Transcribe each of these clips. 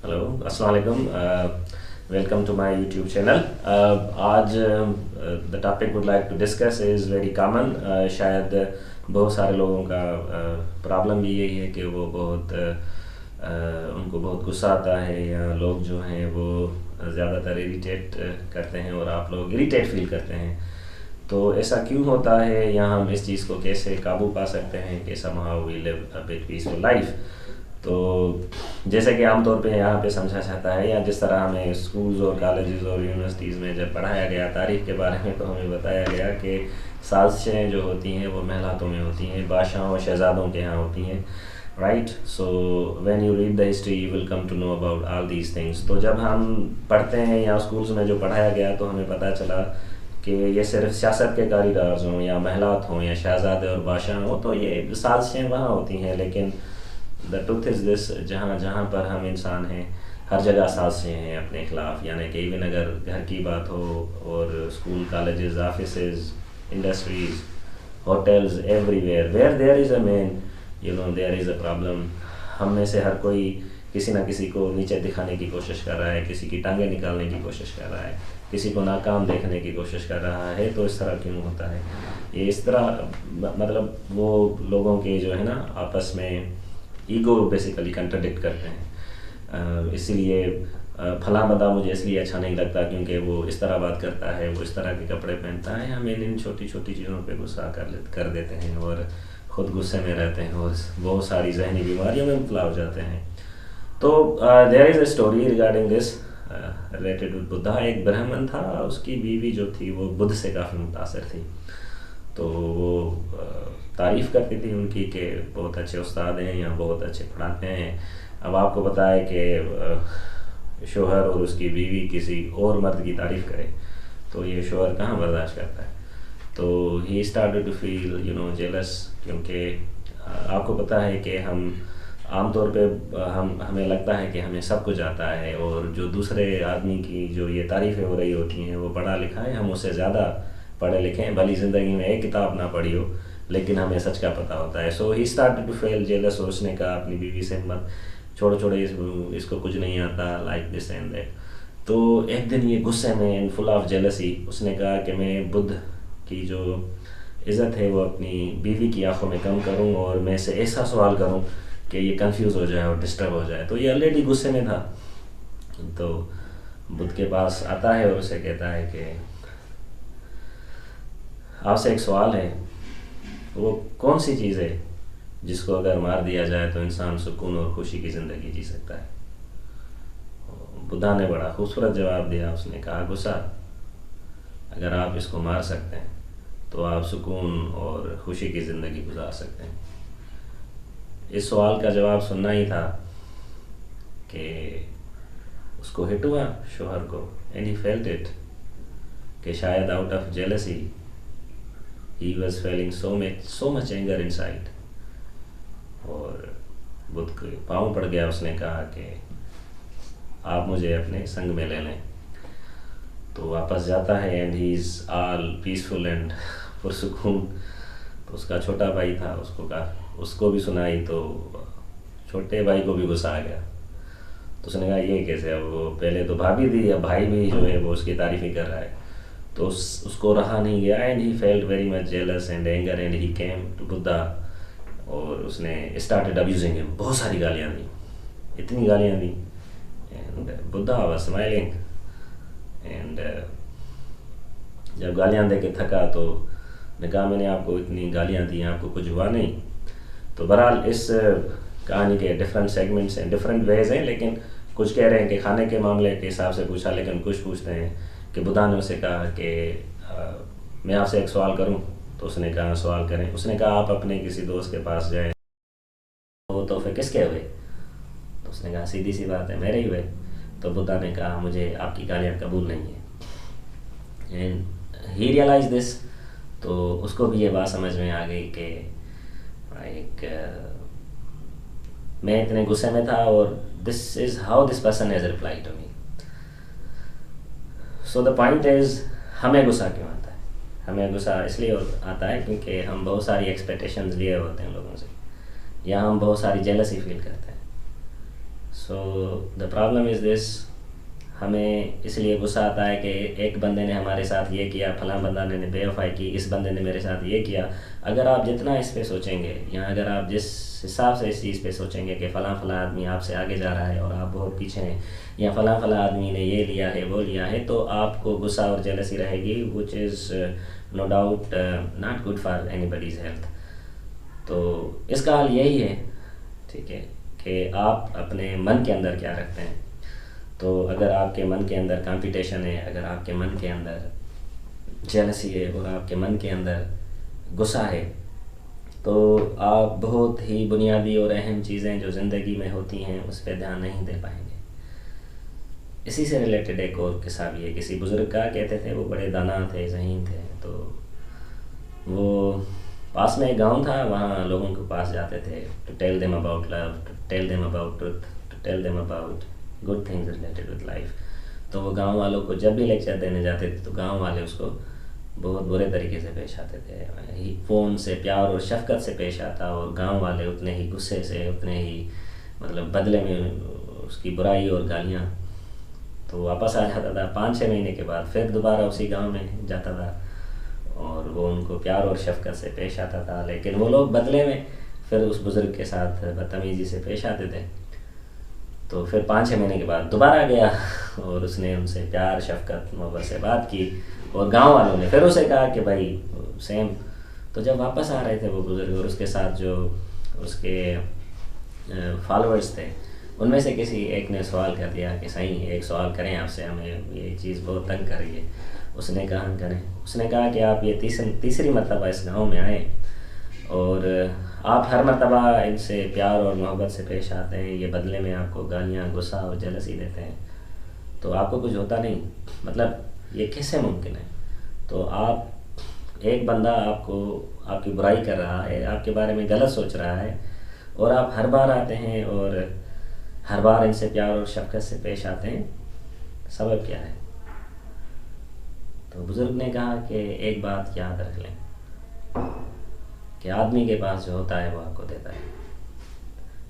Hello السلام علیکم. Welcome to my YouTube channel. آج the topic would like to discuss is very common. شاید بہت سارے لوگوں کا پرابلم بھی یہی ہے کہ وہ بہت ان کو بہت غصہ آتا ہے، یا لوگ جو ہیں وہ زیادہ تر اریٹیٹ کرتے ہیں اور آپ لوگ اریٹیٹ فیل کرتے ہیں. تو ایسا کیوں ہوتا ہے، یا ہم اس چیز کو کیسے قابو پا سکتے ہیں کہ somehow we live a bit peaceful life. تو جیسے کہ عام طور پہ یہاں پہ سمجھا جاتا ہے، یا جس طرح ہمیں اسکولز اور کالجز اور یونیورسٹیز میں جب پڑھایا گیا تاریخ کے بارے میں، تو ہمیں بتایا گیا کہ سازشیں جو ہوتی ہیں وہ محلاتوں میں ہوتی ہیں، بادشاہوں اور شہزادوں کے یہاں ہوتی ہیں، right. So when you read the history you will come to know about all these things. تو جب ہم پڑھتے ہیں یا اسکولز میں جو پڑھایا گیا، تو ہمیں پتہ چلا کہ یہ صرف سیاست کے کاریگار ہوں، یا محلات ہوں، یا شہزادے اور بادشاہ ہوں، تو یہ سازشیں وہاں ہوتی ہیں. لیکن دا ٹروتھ از دس، جہاں پر ہم انسان ہیں ہر جگہ سازشیں ہیں اپنے خلاف. یعنی کہ ایون اگر گھر کی بات ہو، اور school, colleges, offices, industries, hotels, everywhere where there is a man there is a problem. ہم میں سے ہر کوئی کسی نہ کسی کو نیچے دکھانے کی کوشش کر رہا ہے، کسی کی ٹانگیں نکالنے کی کوشش کر رہا ہے، کسی کو ناکام دیکھنے کی کوشش کر رہا ہے. تو اس طرح کیوں ہوتا ہے یہ؟ اس طرح مطلب وہ لوگوں کے جو ہے نا آپس میں ایگو بیسیکلی کنٹرڈکٹ کرتے ہیں. اسی لیے فلاں بندہ مجھے اس لیے اچھا نہیں لگتا کیونکہ وہ اس طرح بات کرتا ہے، وہ اس طرح کے کپڑے پہنتا ہے. ہم ان چھوٹی چھوٹی چیزوں پہ غصہ کر دیتے ہیں، اور خود غصے میں رہتے ہیں، اور بہت ساری ذہنی بیماریوں میں مبتلا ہو جاتے ہیں. تو there is a story regarding this related with Buddha. ایک برہمن تھا، اس کی بیوی جو تھی وہ بدھ سے کافی متاثر تھی. تو وہ تعریف کرتی تھی ان کی کہ بہت اچھے استاد ہیں، یا بہت اچھے پڑھاتے ہیں. اب آپ کو پتہ ہے کہ شوہر اور اس کی بیوی کسی اور مرد کی تعریف کرے تو یہ شوہر کہاں برداشت کرتا ہے. تو he started to feel jealous. کیونکہ آپ کو پتہ ہے کہ ہم عام طور پہ ہمیں لگتا ہے کہ ہمیں سب کچھ آتا ہے، اور جو دوسرے آدمی کی جو یہ تعریفیں ہو رہی ہوتی ہیں وہ پڑھا لکھا ہے، ہم اس سے زیادہ پڑھے لکھے ہیں، بھلی زندگی میں ایک کتاب نہ پڑھی ہو لیکن ہمیں سچ کا پتہ ہوتا ہے. So he started to feel jealous. اور اس نے کہا اپنی بیوی سے مت چھوڑو اس کو کچھ نہیں آتا، لائک دس اینڈ دیٹ. تو ایک دن یہ غصے میں فل آف جیلسی اس نے کہا کہ میں بدھ کی جو عزت ہے وہ اپنی بیوی کی آنکھوں میں کم کروں، اور میں اسے ایسا سوال کروں کہ یہ کنفیوز ہو جائے اور ڈسٹرب ہو جائے. تو یہ آلریڈی غصے میں تھا. تو بدھ کے پاس آتا ہے اور اسے کہتا ہے کہ آپ سے ایک سوال ہے، وہ کون سی چیز ہے جس کو اگر مار دیا جائے تو انسان سکون اور خوشی کی زندگی جی سکتا ہے؟ بدھا نے بڑا خوبصورت جواب دیا. اس نے کہا غصہ. اگر آپ اس کو مار سکتے ہیں تو آپ سکون اور خوشی کی زندگی گزار سکتے ہیں. اس سوال کا جواب سننا ہی تھا کہ اس کو ہٹ ہوا شوہر کو، اینڈ ہی فیلٹ اٹ کہ شاید out of jealousy he was feeling so much anger inside. اور بدھ کے پاؤں پڑ گیا. اس نے کہا کہ آپ مجھے اپنے سنگ میں لے لیں. تو واپس جاتا ہے and he is all peaceful and پرسکون. تو اس کا چھوٹا بھائی تھا، اس کو بھی سنائی، تو چھوٹے بھائی کو بھی غصہ آ گیا. تو اس نے کہا یہ کیسے؟ اب وہ پہلے تو بھابھی تھی، اب بھائی بھی جو ہے وہ اس کی تعریف ہی کر رہا ہے. تو اس کو رہا نہیں گیا and he felt very much jealous and anger and he came to Buddha. اور اس نے اسٹارٹڈ ابیوزنگ ہم. بہت ساری گالیاں دیں، اتنی گالیاں دیں. And Buddha was smiling. And جب گالیاں دے کے تھکا تو نے کہا میں نے آپ کو اتنی گالیاں دی، آپ کو کچھ ہوا نہیں. تو بہرحال اس کہانی کے ڈفرینٹ سیگمنٹس ہیں، ڈفرینٹ ویز ہیں. لیکن کچھ کہہ رہے ہیں کہ کھانے کے معاملے کے حساب سے پوچھا، لیکن کچھ پوچھتے ہیں کہ بدھا نے اسے کہا کہ میں آپ سے ایک سوال کروں. تو اس نے کہا سوال کریں. اس نے کہا آپ اپنے کسی دوست کے پاس جائیں، وہ تحفے کس کے ہوئے؟ تو اس نے کہا سیدھی سی بات ہے، میرے ہی ہوئے. تو بدھا نے کہا مجھے آپ کی گالیاں قبول نہیں ہیں. اینڈ ہی ریئلائز دس. تو اس کو بھی یہ بات سمجھ میں آ گئی کہ ایک میں اتنے غصے میں تھا، اور this is how this person has reply to me. So the point is ہمیں غصہ کیوں آتا ہے؟ ہمیں غصہ اس لیے آتا ہے کیونکہ ہم بہت ساری ایکسپیکٹیشنز لیے ہوتے ہیں لوگوں سے، یا ہم بہت ساری جیلسی فیل کرتے ہیں. سو دا پرابلم از دس، ہمیں اس لیے غصہ آتا ہے کہ ایک بندے نے ہمارے ساتھ یہ کیا، فلاں بندہ نے بے وفائی کی، اس بندے نے میرے ساتھ یہ کیا. اگر آپ جتنا اس پہ سوچیں گے، یا اگر آپ جس حساب سے اس چیز پہ سوچیں گے کہ فلاں فلاں آدمی آپ سے آگے جا رہا ہے اور آپ بہت پیچھے ہیں، یا فلاں فلاں آدمی نے یہ لیا ہے وہ لیا ہے، تو آپ کو غصہ اور جیلسی رہے گی، which is no doubt not good for anybody's health. تو اس کا حل یہی ہے، ٹھیک ہے، کہ آپ اپنے من کے اندر کیا رکھتے ہیں. تو اگر آپ کے من کے اندر کمپٹیشن ہے، اگر آپ کے من کے اندر جیلسی ہے اور آپ کے من کے اندر غصہ ہے، تو آپ بہت ہی بنیادی اور اہم چیزیں جو زندگی میں ہوتی ہیں اس پہ دھیان نہیں دے پائیں گے. اسی سے ریلیٹڈ ایک اور قصہ بھی ہے. کسی بزرگ کا کہتے تھے، وہ بڑے دانا تھے، ذہین تھے. تو وہ پاس میں ایک گاؤں تھا، وہاں لوگوں کے پاس جاتے تھے to tell them about love, to tell them about truth, to tell them about good things related with life. تو وہ گاؤں والوں کو جب بھی لیکچر دینے جاتے تھے تو گاؤں والے اس کو بہت برے طریقے سے پیش آتے تھے. فون سے پیار اور شفقت سے پیش آتا، اور گاؤں والے اتنے ہی غصے سے، اتنے ہی مطلب بدلے میں اس کی برائی اور گالیاں. تو واپس آ جاتا تھا 5-6 مہینے کے بعد، پھر دوبارہ اسی گاؤں میں جاتا تھا اور وہ ان کو پیار اور شفقت سے پیش آتا تھا. لیکن وہ لوگ بدلے میں پھر اس بزرگ کے ساتھ بدتمیزی سے پیش آتے تھے. تو پھر 5-6 مہینے کے بعد دوبارہ گیا اور اس نے ان سے پیار، شفقت، محبت سے بات کی، اور گاؤں والوں نے پھر اسے کہا کہ بھائی سیم. تو جب واپس آ رہے تھے وہ بزرگ اور اس کے ساتھ جو اس کے فالوورز تھے، ان میں سے کسی ایک نے سوال کر دیا کہ صحیح ایک سوال کریں آپ سے، ہمیں یہ چیز بہت تنگ کر رہی ہے. اس نے کہا کریں. اس نے کہا کہ آپ یہ تیسری مرتبہ اس گاؤں میں آئیں اور آپ ہر مرتبہ ان سے پیار اور محبت سے پیش آتے ہیں، یہ بدلے میں آپ کو گالیاں، غصہ اور جلسی دیتے ہیں، تو آپ کو کچھ ہوتا نہیں، مطلب یہ کیسے ممکن ہے؟ تو آپ ایک بندہ آپ کو آپ کی برائی کر رہا ہے، آپ کے بارے میں غلط سوچ رہا ہے، اور آپ ہر بار آتے ہیں اور ہر بار ان سے پیار اور شفقت سے پیش آتے ہیں، سبب کیا ہے؟ تو بزرگ نے کہا کہ ایک بات یاد رکھ لیں کہ آدمی کے پاس جو ہوتا ہے وہ آپ کو دیتا ہے.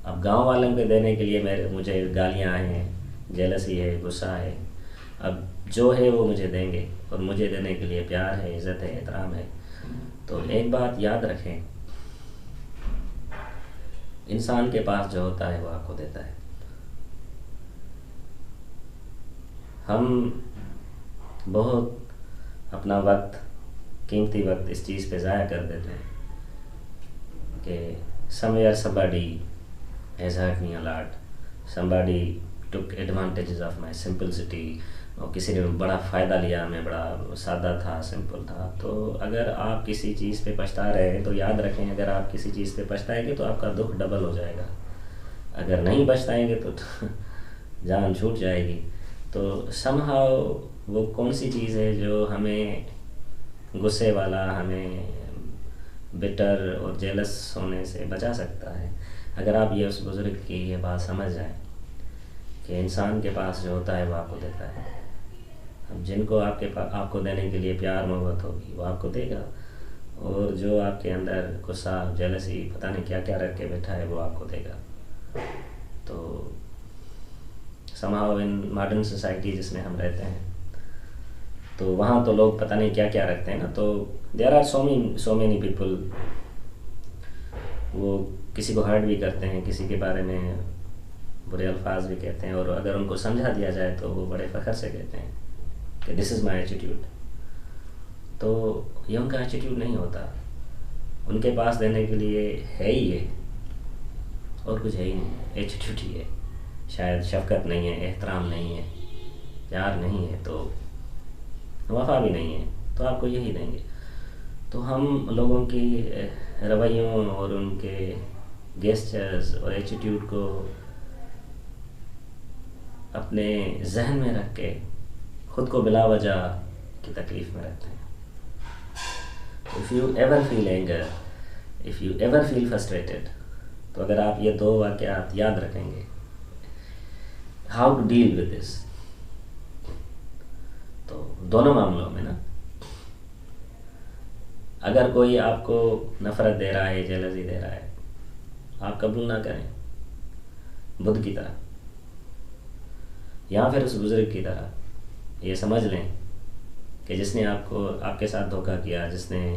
اب گاؤں والوں کے دینے کے لیے مجھے گالیاں ہیں، جیلسی ہے، غصہ ہے. اب جو ہے وہ مجھے دیں گے، اور مجھے دینے کے لیے پیار ہے، عزت ہے، احترام ہے. تو ایک بات یاد رکھیں، انسان کے پاس جو ہوتا ہے وہ آپ کو دیتا ہے. ہم بہت اپنا وقت، قیمتی وقت اس چیز پہ ضائع کر دیتے ہیں کہ somewhere somebody has hurt me a lot, somebody took advantages of my simplicity, اور کسی نے بڑا فائدہ لیا، میں بڑا سادہ تھا، سمپل تھا. تو اگر آپ کسی چیز پہ پچھتا رہے ہیں تو یاد رکھیں، اگر آپ کسی چیز پہ پچھتائیں گے تو آپ کا دکھ ڈبل ہو جائے گا. اگر نہیں پچھتائیں گے تو جان چھوٹ جائے گی. تو somehow وہ کون سی چیز ہے جو ہمیں غصے والا، ہمیں بٹر اور جیلس ہونے سے بچا سکتا ہے؟ اگر آپ یہ اس بزرگ کی یہ بات سمجھ جائیں کہ انسان کے پاس جو ہوتا ہے وہ آپ کو دیتا ہے. اب جن کو آپ کو دینے کے لیے پیار محبت ہوگی وہ آپ کو دے گا، اور جو آپ کے اندر غصہ، جیلسی، پتہ نہیں کیا کیا رکھ کے بیٹھا ہے وہ آپ کو دے گا. تو somehow in modern society جس میں ہم رہتے ہیں، تو وہاں تو لوگ پتہ نہیں کیا کیا رکھتے ہیں نا. تو there are so many people، وہ کسی کو ہرٹ بھی کرتے ہیں، کسی کے بارے میں برے الفاظ بھی کہتے ہیں، اور اگر ان کو سمجھا دیا جائے تو وہ بڑے فخر سے کہتے ہیں کہ دس از مائی ایٹیٹیوڈ. تو یہ ان کا ایٹیٹیوڈ نہیں ہوتا. ان کے پاس دینے کے لیے ہے ہی یہ، اور کچھ ہے ہی نہیں، ایٹیٹیوڈ ہی ہے. شاید شفقت نہیں ہے، احترام نہیں ہے، پیار نہیں ہے، تو وفا بھی نہیں ہے، تو آپ کو یہی دیں گے. تو ہم لوگوں کی رویوں اور ان کے گیسچرز اور ایٹیٹیوڈ کو اپنے ذہن میں رکھ کے خود کو بلا وجہ کی تکلیف میں رکھتے ہیں. If you ever feel anger, if you ever feel frustrated، تو اگر آپ یہ 2 واقعات یاد رکھیں گے، how to deal with this، تو دونوں معاملوں میں نا، اگر کوئی آپ کو نفرت دے رہا ہے، جیلسی دے رہا ہے، آپ قبول نہ کریں بدھ کی طرح. یا پھر اس بزرگ کی طرح یہ سمجھ لیں کہ جس نے آپ کے ساتھ دھوکہ کیا، جس نے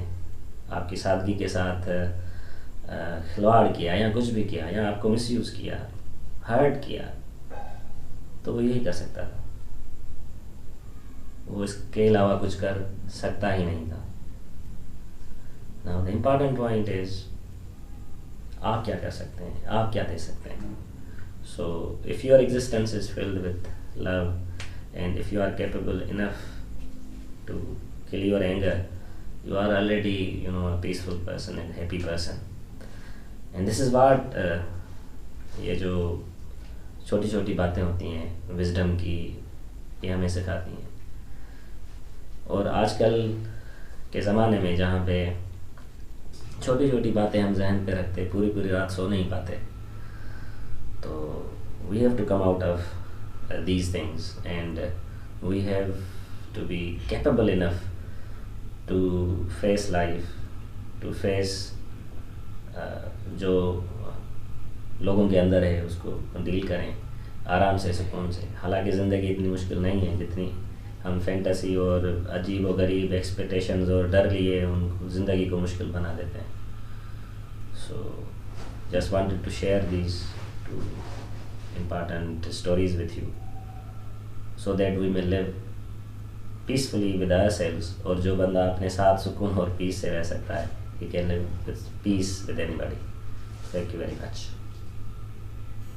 آپ کی سادگی کے ساتھ کھلواڑ کیا یا کچھ بھی کیا یا آپ کو مس یوز کیا، ہرٹ کیا، تو وہ یہی کر سکتا تھا، وہ اس کے علاوہ کچھ کر سکتا ہی نہیں تھا. Now the important point is آپ کیا کر سکتے ہیں، آپ کیا دے سکتے ہیں. So if your existence is filled with love and if you are capable enough to kill your anger, you are already a peaceful person and happy person. And this is what یہ جو چھوٹی چھوٹی باتیں ہوتی ہیں wisdom کی، یہ ہمیں سکھاتی ہیں. اور آج کل کے زمانے میں جہاں پہ چھوٹی چھوٹی باتیں ہم ذہن پہ رکھتے، پوری پوری رات سو نہیں پاتے، تو we have to come out of these things and we have to be capable enough to face life, to face جو لوگوں کے اندر ہے اس کو ڈیل کریں آرام سے، سکون سے. حالانکہ زندگی اتنی مشکل نہیں ہے جتنی ہم فینٹیسی اور عجیب و غریب ایکسپیکٹیشنز اور ڈر لیے ان زندگی کو مشکل بنا دیتے ہیں. So just wanted to share these two important stories with you so that we may live peacefully with ourselves. اور جو بندہ اپنے ساتھ سکون اور پیس سے رہ سکتا ہے, he can live with peace with anybody. Thank you very much.